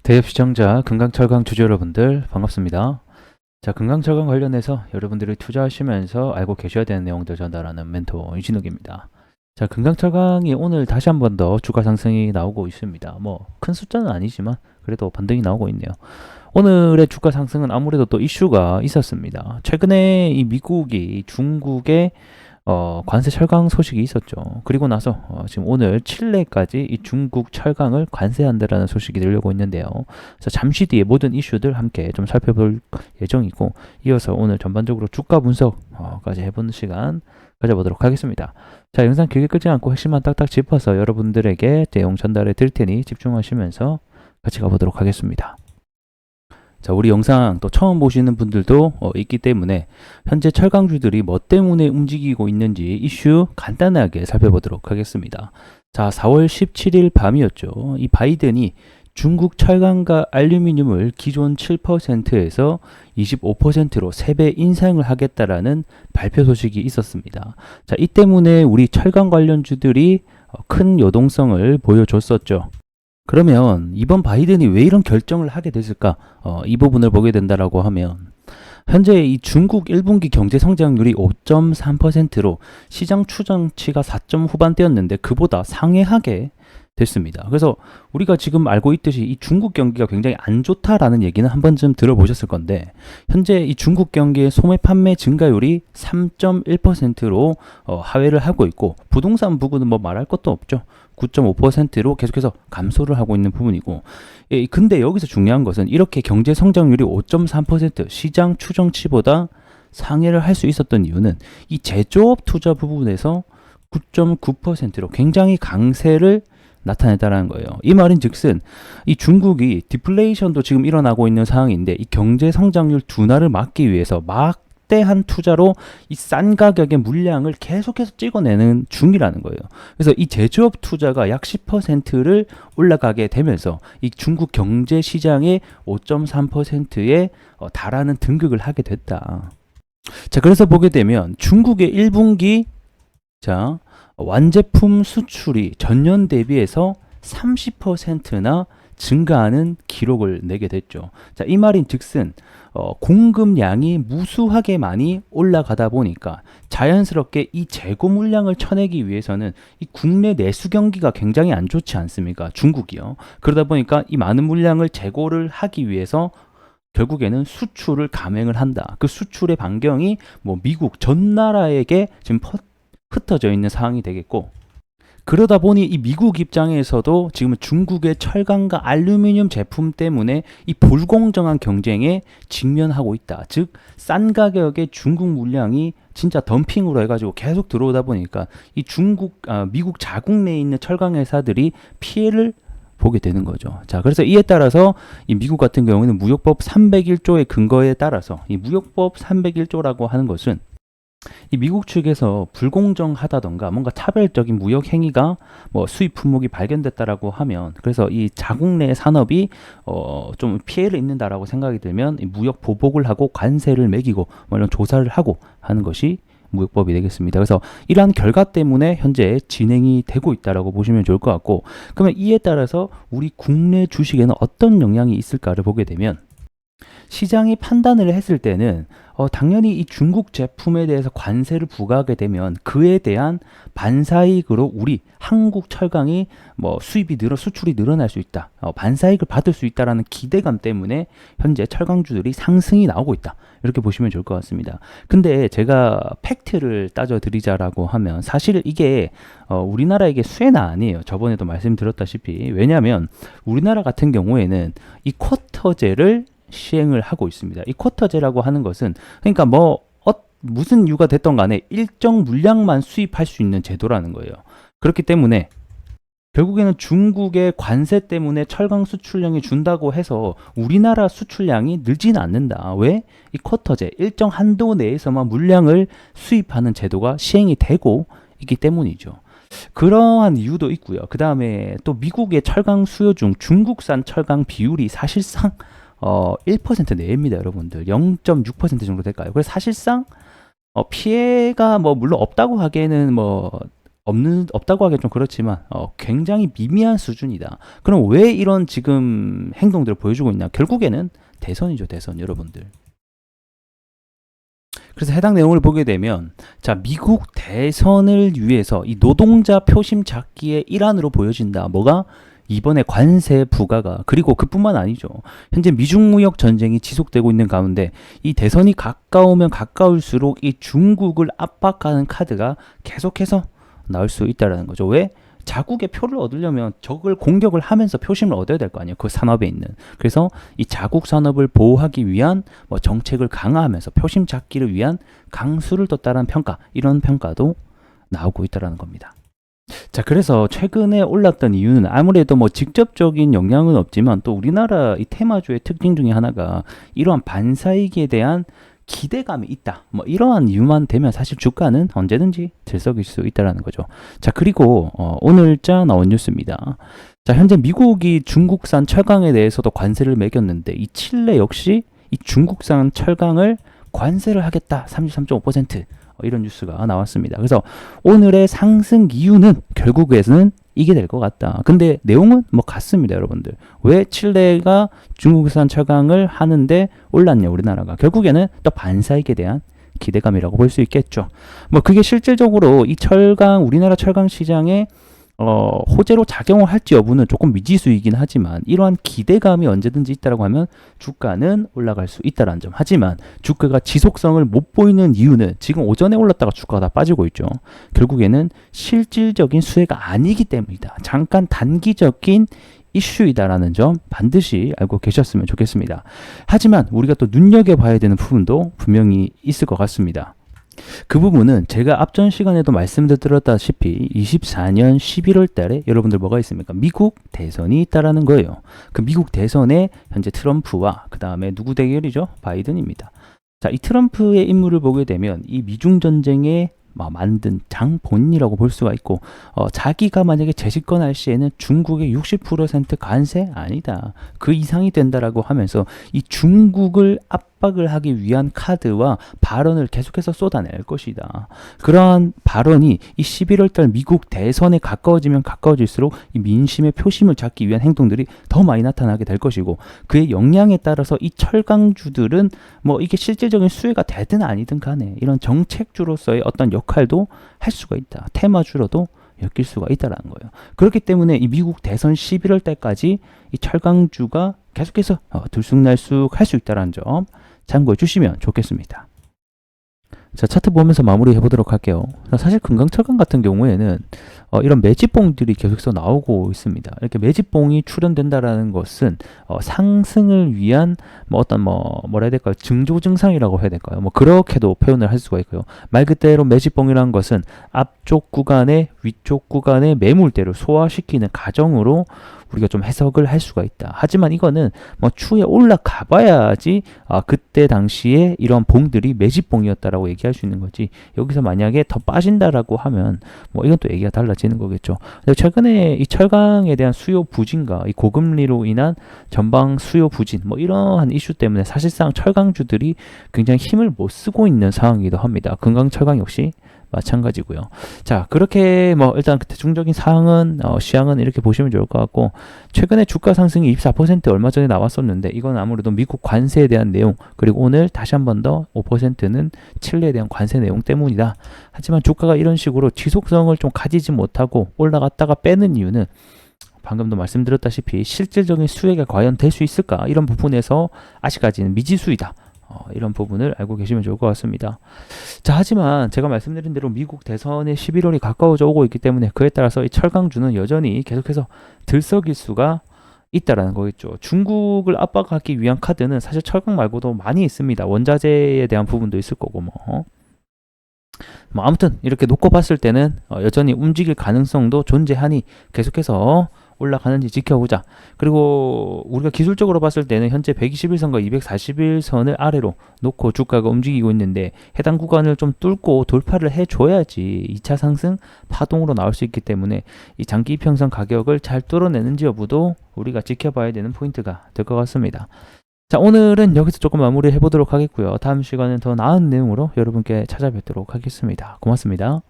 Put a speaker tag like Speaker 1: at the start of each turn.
Speaker 1: 대협 시청자 금강철강 주주 여러분들 반갑습니다. 자, 금강철강 관련해서 여러분들이 투자하시면서 알고 계셔야 되는 내용들 전달하는 멘토 이진욱입니다. 자, 금강철강이 오늘 다시 한 번 더 주가 상승이 나오고 있습니다. 뭐 큰 숫자는 아니지만 그래도 반등이 나오고 있네요. 오늘의 주가 상승은 아무래도 또 이슈가 있었습니다. 최근에 이 미국이 중국의 관세 철강 소식이 있었죠. 그리고 나서 지금 오늘 칠레까지 이 중국 철강을 관세한다라는 소식이 들려오고 있는데요. 그래서 잠시 뒤에 모든 이슈들 함께 좀 살펴볼 예정이고, 이어서 오늘 전반적으로 주가 분석까지 해보는 시간 가져보도록 하겠습니다. 자, 영상 길게 끌지 않고 핵심만 딱딱 짚어서 여러분들에게 내용 전달해 드릴 테니 집중하시면서 같이 가보도록 하겠습니다. 자, 우리 영상 또 처음 보시는 분들도 있기 때문에 현재 철강주들이 뭐 때문에 움직이고 있는지 이슈 간단하게 살펴보도록 하겠습니다. 자, 4월 17일 밤이었죠. 이 바이든이 중국 철강과 알루미늄을 기존 7%에서 25%로 3배 인상을 하겠다라는 발표 소식이 있었습니다. 자, 이 때문에 우리 철강 관련주들이 큰 요동성을 보여줬었죠. 그러면 이번 바이든이 왜 이런 결정을 하게 됐을까? 이 부분을 보게 된다라고 하면 현재 이 중국 1분기 경제 성장률이 5.3%로 시장 추정치가 4점 후반대였는데 그보다 상회하게 됐습니다. 그래서 우리가 지금 알고 있듯이 이 중국 경기가 굉장히 안 좋다라는 얘기는 한 번쯤 들어보셨을 건데, 현재 이 중국 경기의 소매 판매 증가율이 3.1%로 하회를 하고 있고, 부동산 부분은 뭐 말할 것도 없죠. 9.5%로 계속해서 감소를 하고 있는 부분이고, 근데 여기서 중요한 것은 이렇게 경제 성장률이 5.3% 시장 추정치보다 상회를 할 수 있었던 이유는 이 제조업 투자 부분에서 9.9%로 굉장히 강세를 나타냈다는 거예요. 이 말인 즉슨 이 중국이 디플레이션도 지금 일어나고 있는 상황인데 이 경제 성장률 둔화를 막기 위해서 막대한 투자로 이 싼 가격의 물량을 계속해서 찍어내는 중이라는 거예요. 그래서 이 제조업 투자가 약 10%를 올라가게 되면서 이 중국 경제 시장의 5.3%에 달하는 등극을 하게 됐다. 자, 그래서 보게 되면 중국의 1분기 완제품 수출이 전년 대비해서 30%나 증가하는 기록을 내게 됐죠. 자, 이 말인 즉슨 공급량이 무수하게 많이 올라가다 보니까 자연스럽게 이 재고 물량을 쳐내기 위해서는 이 국내 내수 경기가 굉장히 안 좋지 않습니까? 중국이요. 그러다 보니까 이 많은 물량을 재고를 하기 위해서 결국에는 수출을 감행을 한다. 그 수출의 반경이 뭐 미국 전 나라에게 지금 흩어져 있는 상황이 되겠고, 그러다 보니 이 미국 입장에서도 지금 중국의 철강과 알루미늄 제품 때문에 이 불공정한 경쟁에 직면하고 있다. 즉, 싼 가격의 중국 물량이 진짜 덤핑으로 해가지고 계속 들어오다 보니까 이 미국 자국 내에 있는 철강 회사들이 피해를 보게 되는 거죠. 자, 그래서 이에 따라서 이 미국 같은 경우에는 무역법 301조의 근거에 따라서 이 무역법 301조라고 하는 것은 이 미국 측에서 불공정하다던가 뭔가 차별적인 무역 행위가 뭐 수입 품목이 발견됐다라고 하면, 그래서 이 자국 내 산업이 좀 피해를 입는다라고 생각이 들면 이 무역 보복을 하고 관세를 매기고 뭐 이런 조사를 하고 하는 것이 무역법이 되겠습니다. 그래서 이러한 결과 때문에 현재 진행이 되고 있다라고 보시면 좋을 것 같고, 그러면 이에 따라서 우리 국내 주식에는 어떤 영향이 있을까를 보게 되면, 시장이 판단을 했을 때는 당연히 이 중국 제품에 대해서 관세를 부과하게 되면 그에 대한 반사이익으로 우리 한국 철강이 뭐 수출이 늘어날 수 있다. 반사이익을 받을 수 있다라는 기대감 때문에 현재 철강주들이 상승이 나오고 있다. 이렇게 보시면 좋을 것 같습니다. 근데 제가 팩트를 따져드리자라고 하면 사실 이게 우리나라에게 수혜는 아니에요. 저번에도 말씀드렸다시피. 왜냐하면 우리나라 같은 경우에는 이 쿼터제를 시행을 하고 있습니다. 이 쿼터제라고 하는 것은 그러니까 뭐 무슨 이유가 됐던 간에 일정 물량만 수입할 수 있는 제도라는 거예요. 그렇기 때문에 결국에는 중국의 관세 때문에 철강 수출량이 준다고 해서 우리나라 수출량이 늘지는 않는다. 왜? 이 쿼터제 일정 한도 내에서만 물량을 수입하는 제도가 시행이 되고 있기 때문이죠. 그러한 이유도 있고요. 그 다음에 또 미국의 철강 수요 중 중국산 철강 비율이 사실상 1% 내입니다, 여러분들. 0.6% 정도 될까요? 그래서 사실상 피해가 뭐 물론 없다고 하기에는 뭐 없다고 하기 좀 그렇지만 굉장히 미미한 수준이다. 그럼 왜 이런 지금 행동들을 보여주고 있냐? 결국에는 대선이죠, 대선 여러분들. 그래서 해당 내용을 보게 되면 자, 미국 대선을 위해서 이 노동자 표심 잡기의 일환으로 보여진다. 뭐가? 이번에 관세 부과가, 그리고 그뿐만 아니죠. 현재 미중 무역 전쟁이 지속되고 있는 가운데 이 대선이 가까우면 가까울수록 이 중국을 압박하는 카드가 계속해서 나올 수 있다라는 거죠. 왜? 자국의 표를 얻으려면 적을 공격을 하면서 표심을 얻어야 될 거 아니에요. 그 산업에 있는. 그래서 이 자국 산업을 보호하기 위한 뭐 정책을 강화하면서 표심 잡기를 위한 강수를 뒀다라는 평가, 이런 평가도 나오고 있다라는 겁니다. 자, 그래서 최근에 올랐던 이유는 아무래도 뭐 직접적인 영향은 없지만 또 우리나라 이 테마주의 특징 중에 하나가 이러한 반사이익에 대한 기대감이 있다. 뭐 이러한 이유만 되면 사실 주가는 언제든지 들썩일 수 있다라는 거죠. 자, 그리고 오늘자 나온 뉴스입니다. 자, 현재 미국이 중국산 철강에 대해서도 관세를 매겼는데 이 칠레 역시 이 중국산 철강을 관세를 하겠다. 33.5%. 이런 뉴스가 나왔습니다. 그래서 오늘의 상승 이유는 결국에는 이게 될 것 같다. 근데 내용은 뭐 같습니다, 여러분들. 왜 칠레가 중국산 철강을 하는데 올랐냐, 우리나라가. 결국에는 또 반사이익에 대한 기대감이라고 볼 수 있겠죠. 뭐 그게 실질적으로 이 철강, 우리나라 철강 시장에 호재로 작용을 할지 여부는 조금 미지수이긴 하지만 이러한 기대감이 언제든지 있다라고 하면 주가는 올라갈 수 있다라는 점. 하지만 주가가 지속성을 못 보이는 이유는 지금 오전에 올랐다가 주가가 다 빠지고 있죠. 결국에는 실질적인 수혜가 아니기 때문이다. 잠깐 단기적인 이슈이다라는 점 반드시 알고 계셨으면 좋겠습니다. 하지만 우리가 또 눈여겨봐야 되는 부분도 분명히 있을 것 같습니다. 그 부분은 제가 앞전 시간에도 말씀드렸다시피 24년 11월 달에 여러분들 뭐가 있습니까? 미국 대선이 있다라는 거예요. 그 미국 대선에 현재 트럼프와 그 다음에 누구 대결이죠? 바이든입니다. 자, 이 트럼프의 인물을 보게 되면 이 미중 전쟁에 만든 장본이라고 볼 수가 있고 자기가 만약에 재집권할 시에는 중국의 60% 관세 아니다. 그 이상이 된다라고 하면서 이 중국을 압박을 하기 위한 카드와 발언을 계속해서 쏟아낼 것이다. 그러한 발언이 이 11월 달 미국 대선에 가까워지면 가까워질수록 이 민심의 표심을 잡기 위한 행동들이 더 많이 나타나게 될 것이고 그의 역량에 따라서 이 철강주들은 뭐 이게 실질적인 수혜가 되든 아니든 간에 이런 정책주로서의 어떤 역할도 할 수가 있다. 테마주로도 엮일 수가 있다라는 거예요. 그렇기 때문에 이 미국 대선 11월 달까지 이 철강주가 계속해서 들쑥날쑥 할 수 있다는 점 참고해 주시면 좋겠습니다. 자, 차트 보면서 마무리 해보도록 할게요. 사실 금강철강 같은 경우에는 이런 매집봉들이 계속해서 나오고 있습니다. 이렇게 매집봉이 출현된다라는 것은 상승을 위한 뭐 어떤 뭐라 해야 될까요? 증조 증상이라고 해야 될까요? 뭐 그렇게도 표현을 할 수가 있고요. 말 그대로 매집봉이라는 것은 앞쪽 구간에 위쪽 구간의 매물대를 소화시키는 과정으로 우리가 좀 해석을 할 수가 있다. 하지만 이거는 뭐 추에 올라가 봐야지 그때 당시에 이런 봉들이 매집봉이었다라고 얘기할 수 있는 거지. 여기서 만약에 더 빠진다라고 하면 뭐 이건 또 얘기가 달라지는 거겠죠. 근데 최근에 이 철강에 대한 수요 부진과 이 고금리로 인한 전방 수요 부진 뭐 이러한 이슈 때문에 사실상 철강주들이 굉장히 힘을 못 쓰고 있는 상황이기도 합니다. 금강철강 역시 마찬가지고요. 자, 그렇게 뭐 일단 대중적인 사항은 시황은 이렇게 보시면 좋을 것 같고 최근에 주가 상승이 24% 얼마 전에 나왔었는데 이건 아무래도 미국 관세에 대한 내용 그리고 오늘 다시 한 번 더 5%는 칠레에 대한 관세 내용 때문이다. 하지만 주가가 이런 식으로 지속성을 좀 가지지 못하고 올라갔다가 빼는 이유는 방금도 말씀드렸다시피 실질적인 수혜가 과연 될 수 있을까? 이런 부분에서 아직까지는 미지수이다. 이런 부분을 알고 계시면 좋을 것 같습니다. 자, 하지만 제가 말씀드린 대로 미국 대선의 11월이 가까워져 오고 있기 때문에 그에 따라서 이 철강주는 여전히 계속해서 들썩일 수가 있다라는 거겠죠. 중국을 압박하기 위한 카드는 사실 철강 말고도 많이 있습니다. 원자재에 대한 부분도 있을 거고 뭐 아무튼 이렇게 놓고 봤을 때는 여전히 움직일 가능성도 존재하니 계속해서 올라가는지 지켜보자. 그리고 우리가 기술적으로 봤을 때는 현재 121선과 241선을 아래로 놓고 주가가 움직이고 있는데 해당 구간을 좀 뚫고 돌파를 해줘야지 2차 상승 파동으로 나올 수 있기 때문에 이 장기 이평선 가격을 잘 뚫어내는지 여부도 우리가 지켜봐야 되는 포인트가 될 것 같습니다. 자, 오늘은 여기서 조금 마무리 해보도록 하겠고요. 다음 시간은 더 나은 내용으로 여러분께 찾아뵙도록 하겠습니다. 고맙습니다.